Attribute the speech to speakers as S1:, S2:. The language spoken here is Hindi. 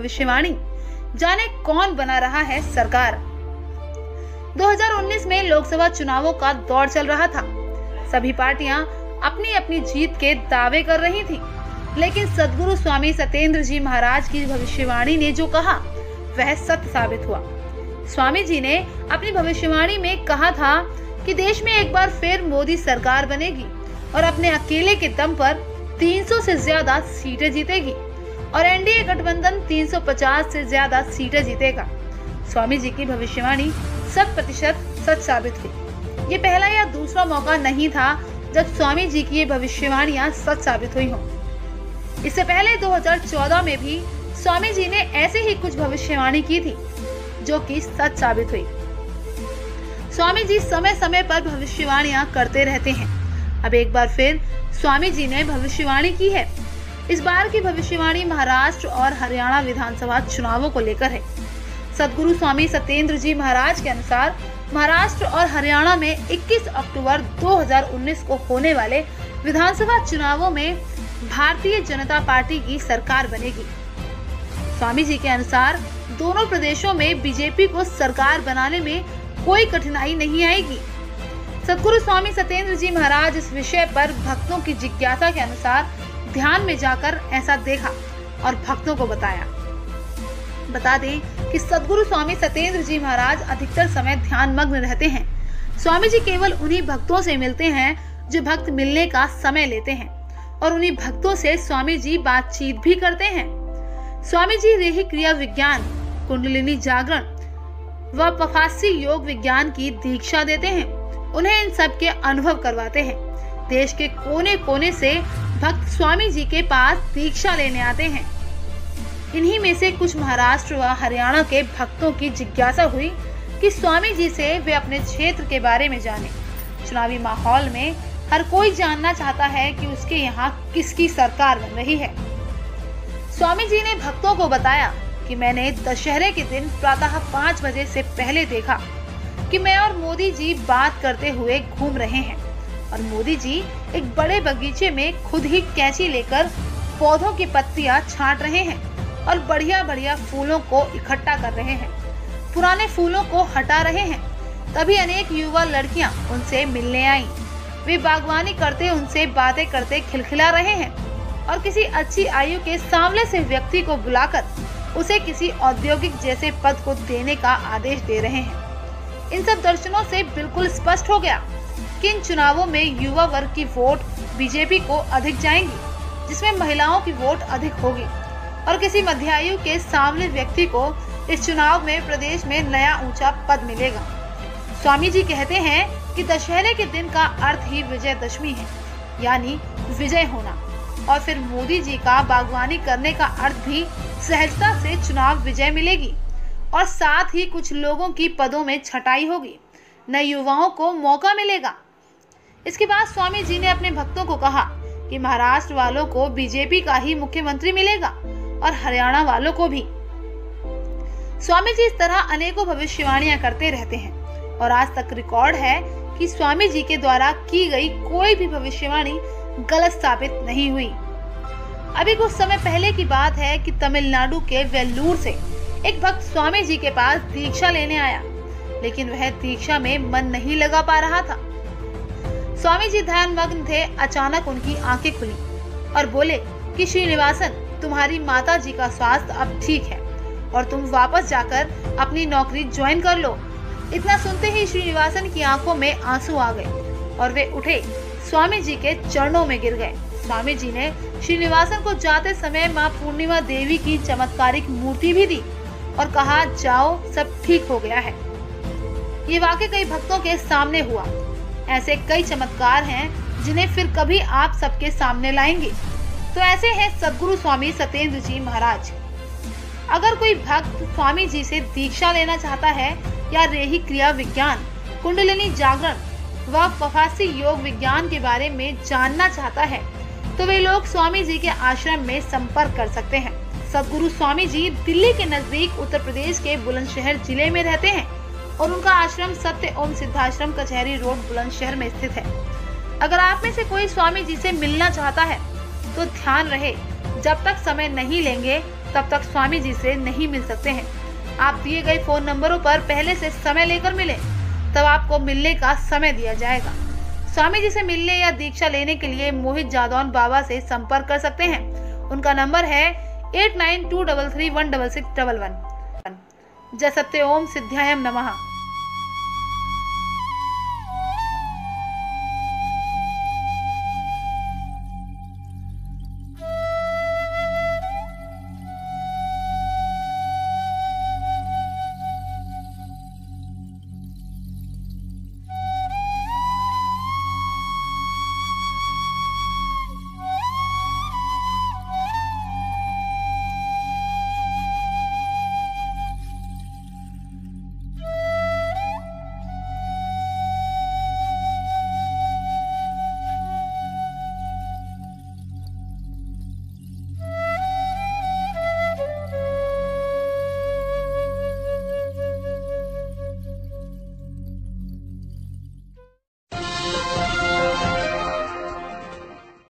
S1: भविष्यवाणी, जाने कौन बना रहा है सरकार। 2019 में लोकसभा चुनावों का दौर चल रहा था। सभी पार्टियां अपनी अपनी जीत के दावे कर रही थी, लेकिन सद्गुरु स्वामी सत्येंद्र जी महाराज की भविष्यवाणी ने जो कहा वह सत्य साबित हुआ। स्वामी जी ने अपनी भविष्यवाणी में कहा था कि देश में एक बार फिर मोदी सरकार बनेगी और अपने अकेले के दम पर 300 से ज्यादा सीटें जीतेगी और एनडीए गठबंधन 350 से ज्यादा सीटें जीतेगा। स्वामी जी की भविष्यवाणी 100% सच साबित हुई। ये पहला या दूसरा मौका नहीं था जब स्वामी जी की ये भविष्यवाणियां सच साबित हुई हों। इससे पहले 2014 में भी स्वामी जी ने ऐसे ही कुछ भविष्यवाणी की थी जो कि सच साबित हुई। स्वामी जी समय समय पर भविष्यवाणियां करते रहते हैं। अब एक बार फिर स्वामी जी ने भविष्यवाणी की है। इस बार की भविष्यवाणी महाराष्ट्र और हरियाणा विधानसभा चुनावों को लेकर है। सद्गुरु स्वामी सत्येंद्र जी महाराज के अनुसार महाराष्ट्र और हरियाणा में 21 अक्टूबर 2019 को होने वाले विधानसभा चुनावों में भारतीय जनता पार्टी की सरकार बनेगी। स्वामी जी के अनुसार दोनों प्रदेशों में बीजेपी को सरकार बनाने में कोई कठिनाई नहीं आएगी। सद्गुरु स्वामी सत्येंद्र जी महाराज इस विषय पर भक्तों की जिज्ञासा के अनुसार ध्यान में जाकर ऐसा देखा और भक्तों को बताया। बता दें कि सद्गुरु स्वामी सत्येंद्र जी महाराज अधिकतर समय ध्यान मग्न रहते हैं। स्वामी जी केवल उन्हीं भक्तों से मिलते हैं जो भक्त मिलने का समय लेते हैं और उन्हीं भक्तों से स्वामी जी बातचीत भी करते हैं। स्वामी जी रेही क्रिया विज्ञान, कुंडलिनी जागरण व पफासी योग विज्ञान की दीक्षा देते हैं। उन्हें इन सब के अनुभव करवाते हैं। देश के कोने कोने से भक्त स्वामी जी के पास दीक्षा लेने आते हैं। इन्हीं में से कुछ महाराष्ट्र व हरियाणा के भक्तों की जिज्ञासा हुई कि स्वामी जी से वे अपने क्षेत्र के बारे में जाने। चुनावी माहौल में हर कोई जानना चाहता है कि उसके यहाँ किसकी सरकार बन रही है। स्वामी जी ने भक्तों को बताया कि मैंने दशहरे के दिन प्रातः 5 बजे से पहले देखा कि मैं और मोदी जी बात करते हुए घूम रहे हैं और मोदी जी एक बड़े बगीचे में खुद ही कैंची लेकर पौधों की पत्तियां छांट रहे हैं और बढ़िया बढ़िया फूलों को इकट्ठा कर रहे हैं, पुराने फूलों को हटा रहे हैं। तभी अनेक युवा लड़कियां उनसे मिलने आईं। वे बागवानी करते, उनसे बातें करते खिलखिला रहे हैं और किसी अच्छी आयु के सांवले से व्यक्ति को बुलाकर उसे किसी औद्योगिक जैसे पद को देने का आदेश दे रहे हैं। इन सब दर्शनों से बिल्कुल स्पष्ट हो गया कि इन चुनावों में युवा वर्ग की वोट बीजेपी को अधिक जाएंगी, जिसमें महिलाओं की वोट अधिक होगी और किसी मध्यायु के सांवले व्यक्ति को इस चुनाव में प्रदेश में नया ऊंचा पद मिलेगा। स्वामी जी कहते हैं कि दशहरे के दिन का अर्थ ही विजयदशमी है, यानी विजय होना, और फिर मोदी जी का बागवानी करने का अर्थ भी सहजता से चुनाव विजय मिलेगी और साथ ही कुछ लोगों की पदों में छटाई होगी, नए युवाओं को मौका मिलेगा। इसके बाद स्वामी जी ने अपने भक्तों को कहा कि महाराष्ट्र वालों को बीजेपी का ही मुख्यमंत्री मिलेगा और हरियाणा वालों को भी। स्वामी जी इस तरह अनेकों भविष्यवाणियां करते रहते हैं और आज तक रिकॉर्ड है कि स्वामी जी के द्वारा की गई कोई भी भविष्यवाणी गलत साबित नहीं हुई। अभी कुछ समय पहले की बात है कि तमिलनाडु के वेल्लूर से एक भक्त स्वामी जी के पास दीक्षा लेने आया, लेकिन वह दीक्षा में मन नहीं लगा पा रहा था। स्वामी जी ध्यान मग्न थे। अचानक उनकी आंखें खुली और बोले कि श्रीनिवासन, तुम्हारी माता जी का स्वास्थ्य अब ठीक है और तुम वापस जाकर अपनी नौकरी ज्वाइन कर लो। इतना सुनते ही श्रीनिवासन की आंखों में आंसू आ गए और वे उठे, स्वामी जी के चरणों में गिर गए। स्वामी जी ने श्रीनिवासन को जाते समय मां पूर्णिमा देवी की चमत्कारिक मूर्ति भी दी और कहा, जाओ, सब ठीक हो गया है। ये वाकई कई भक्तों के सामने हुआ। ऐसे कई चमत्कार हैं जिन्हें फिर कभी आप सबके सामने लाएंगे। तो ऐसे हैं सद्गुरु स्वामी सत्येंद्र जी महाराज। अगर कोई भक्त स्वामी जी से दीक्षा लेना चाहता है या रेही क्रिया विज्ञान, कुंडलिनी जागरण व पफासी योग विज्ञान के बारे में जानना चाहता है तो वे लोग स्वामी जी के आश्रम में संपर्क कर सकते हैं। सद्गुरु स्वामी जी दिल्ली के नजदीक उत्तर प्रदेश के बुलंदशहर जिले में रहते हैं और उनका आश्रम सत्य ओम सिद्धाश्रम कचहरी रोड बुलंदशहर में स्थित है। अगर आप में से कोई स्वामी जी से मिलना चाहता है तो ध्यान रहे, जब तक समय नहीं लेंगे तब तक स्वामी जी से नहीं मिल सकते हैं। आप दिए गए फोन नंबरों पर पहले से समय लेकर मिलें, तब आपको मिलने का समय दिया जाएगा। स्वामी जी से मिलने या दीक्षा लेने के लिए मोहित जादौन बाबा से संपर्क कर सकते हैं। उनका नंबर है 8923316611। जय सत्य ओम सिद्धायम नमः।